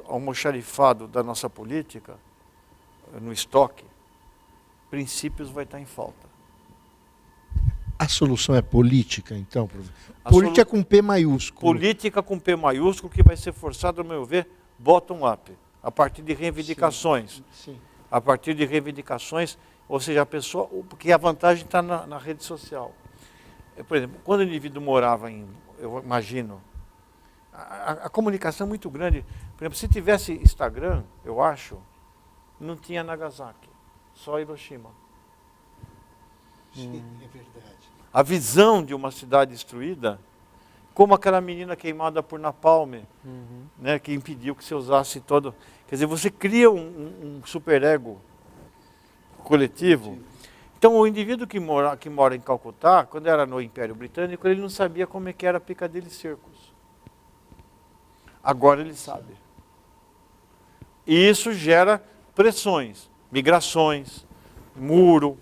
almoxarifado da nossa política, no estoque, princípios vai estar em falta. A solução é política, então, professor? Política com P maiúsculo. Política com P maiúsculo, que vai ser forçado, ao meu ver, bottom-up, a partir de reivindicações. Sim, sim. A partir de reivindicações, ou seja, a pessoa, porque a vantagem está na rede social. Por exemplo, quando o indivíduo morava eu imagino, a comunicação é muito grande. Por exemplo, se tivesse Instagram, eu acho, não tinha Nagasaki, só Hiroshima. Sim, é verdade. A visão de uma cidade destruída, como aquela menina queimada por napalm, né, que impediu que você usasse todo... Quer dizer, você cria um superego coletivo. Então, o indivíduo que mora em Calcutá, quando era no Império Britânico, ele não sabia como é que era Piccadilly Circus. Agora ele sabe. E isso gera pressões, migrações, muro,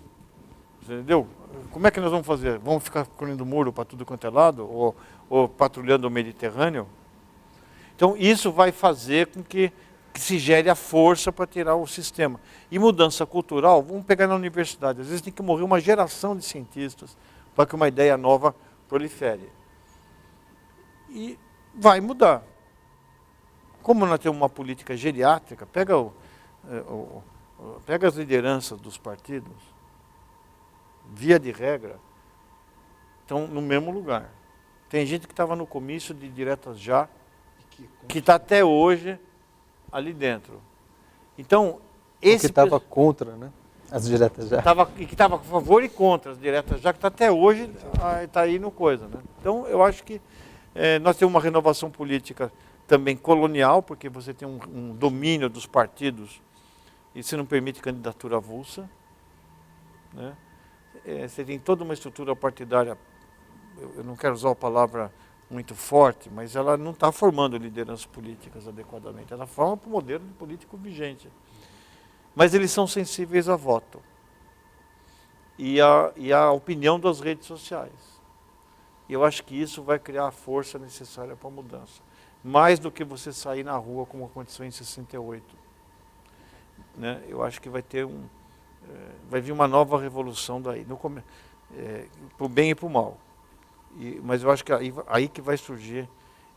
entendeu? Como é que nós vamos fazer? Vamos ficar construindo muro para tudo quanto é lado? Ou patrulhando o Mediterrâneo? Então, isso vai fazer com que se gere a força para tirar o sistema. E mudança cultural, vamos pegar na universidade. Às vezes tem que morrer uma geração de cientistas para que uma ideia nova prolifere. E vai mudar. Como nós temos uma política geriátrica, pega as lideranças dos partidos, via de regra, estão no mesmo lugar. Tem gente que estava no comício de Diretas Já, que está até hoje ali dentro. Então, esse... que estava contra, né? As Diretas Já. Que estava a favor e contra as Diretas Já, que está até hoje, está aí no coisa, né? Então, eu acho que nós temos uma renovação política também colonial, porque você tem um domínio dos partidos e você não permite candidatura avulsa, né? Você tem toda uma estrutura partidária, eu não quero usar a palavra muito forte, mas ela não está formando lideranças políticas adequadamente, ela forma para o modelo de político vigente. Mas eles são sensíveis a voto e a opinião das redes sociais. E eu acho que isso vai criar a força necessária para a mudança. Mais do que você sair na rua como aconteceu em 68. Né? Eu acho que vai vir uma nova revolução daí, para o bem e para o mal. Mas eu acho que aí que vai surgir,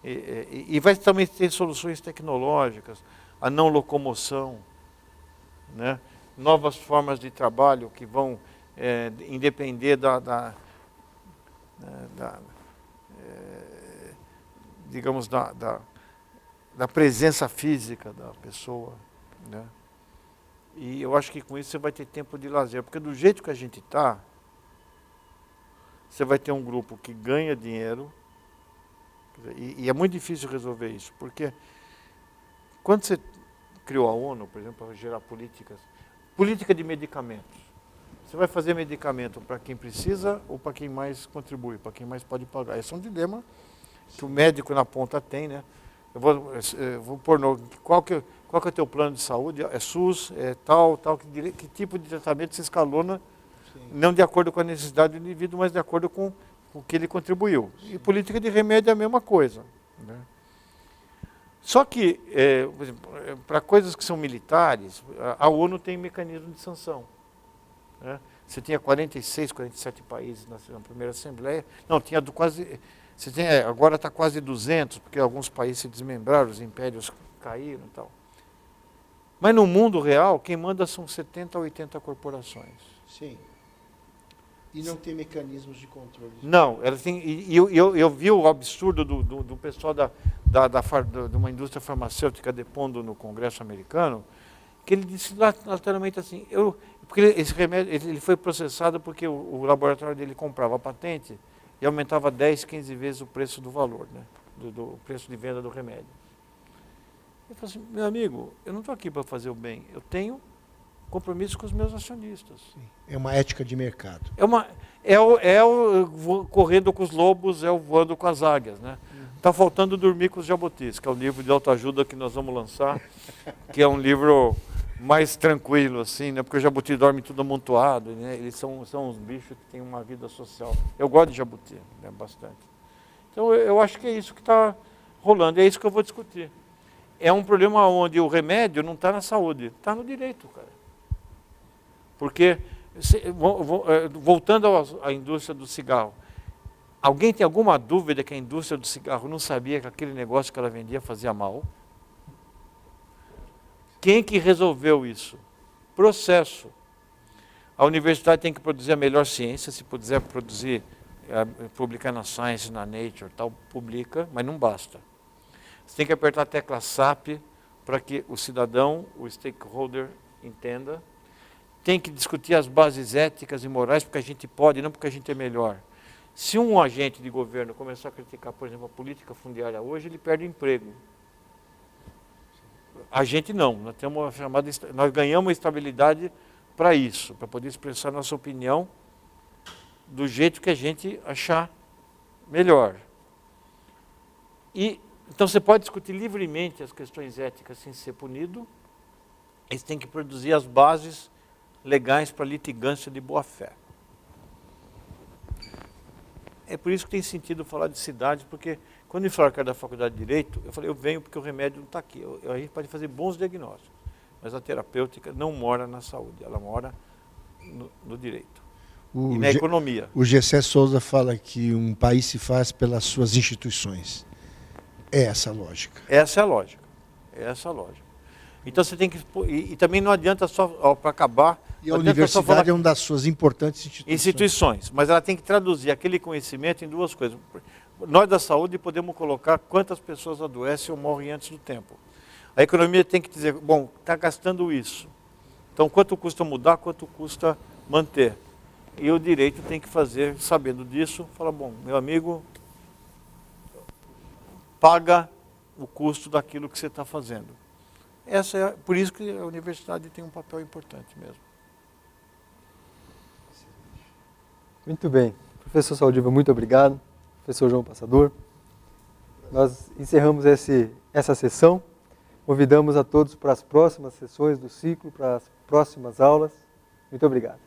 e vai também ter soluções tecnológicas, a não locomoção, né? Novas formas de trabalho que vão independer digamos, da presença física da pessoa, né? E eu acho que com isso você vai ter tempo de lazer, porque do jeito que a gente está, você vai ter um grupo que ganha dinheiro, e é muito difícil resolver isso, porque quando você criou a ONU, por exemplo, para gerar política de medicamentos, você vai fazer medicamento para quem precisa ou para quem mais contribui, para quem mais pode pagar. Esse é um dilema que o médico na ponta tem, né? Eu vou pôr qual que é o teu plano de saúde? É SUS, é tal, que tipo de tratamento você escalona não de acordo com a necessidade do indivíduo, mas de acordo com o que ele contribuiu. E política de remédio é a mesma coisa, né? Só que, por exemplo, para coisas que são militares, a ONU tem mecanismo de sanção, né? Você tinha 46, 47 países na primeira Assembleia. Não, tinha quase... agora está quase 200, porque alguns países se desmembraram, os impérios caíram e tal. Mas no mundo real, quem manda são 70 a 80 corporações. Sim. E não tem mecanismos de controle. Não, ela tem, eu vi o absurdo do pessoal de uma indústria farmacêutica depondo no Congresso americano, que ele disse lateralmente assim, porque esse remédio ele foi processado porque o laboratório dele comprava a patente e aumentava 10, 15 vezes o preço do valor, né, do preço de venda do remédio. Ele falou assim, meu amigo, eu não estou aqui para fazer o bem, eu tenho compromisso com os meus acionistas. Sim. É uma ética de mercado. É o correndo com os lobos, é o voando com as águias, né? Está faltando dormir com os jabutis, que é o livro de autoajuda que nós vamos lançar, que é um livro mais tranquilo, assim, né? Porque o jabuti dorme tudo amontoado, né? Eles são uns bichos que têm uma vida social. Eu gosto de jabuti, né? Bastante. Então eu acho que é isso que está rolando, é isso que eu vou discutir. É um problema onde o remédio não está na saúde, está no direito, cara. Porque, voltando à indústria do cigarro, alguém tem alguma dúvida que a indústria do cigarro não sabia que aquele negócio que ela vendia fazia mal? Quem que resolveu isso? Processo. A universidade tem que produzir a melhor ciência, se puder produzir, publicar na Science, na Nature, tal, publica, mas não basta. Você tem que apertar a tecla SAP para que o cidadão, o stakeholder, entenda. Tem que discutir as bases éticas e morais, porque a gente pode, não porque a gente é melhor. Se um agente de governo começar a criticar, por exemplo, a política fundiária hoje, ele perde o emprego. A gente não, nós ganhamos estabilidade para isso, para poder expressar nossa opinião do jeito que a gente achar melhor. Então você pode discutir livremente as questões éticas sem ser punido, eles têm que produzir as bases legais para litigância de boa-fé. É por isso que tem sentido falar de cidade, porque quando me falaram que era da Faculdade de Direito, eu falei, eu venho porque o remédio não está aqui. A gente pode fazer bons diagnósticos, mas a terapêutica não mora na saúde, ela mora no direito e na economia. O Gessé Souza fala que um país se faz pelas suas instituições. É essa a lógica. Essa é a lógica. Essa é a lógica. Então você tem que... E também não adianta só, para acabar... E a universidade é uma das suas importantes instituições. Mas ela tem que traduzir aquele conhecimento em duas coisas. Nós da saúde podemos colocar quantas pessoas adoecem ou morrem antes do tempo. A economia tem que dizer, bom, está gastando isso. Então quanto custa mudar, quanto custa manter. E o direito tem que fazer, sabendo disso, fala, bom, meu amigo, paga o custo daquilo que você está fazendo. Por isso que a universidade tem um papel importante mesmo. Muito bem. Professor Saldiva, muito obrigado. Professor João Passador. Nós encerramos essa sessão. Convidamos a todos para as próximas sessões do ciclo, para as próximas aulas. Muito obrigado.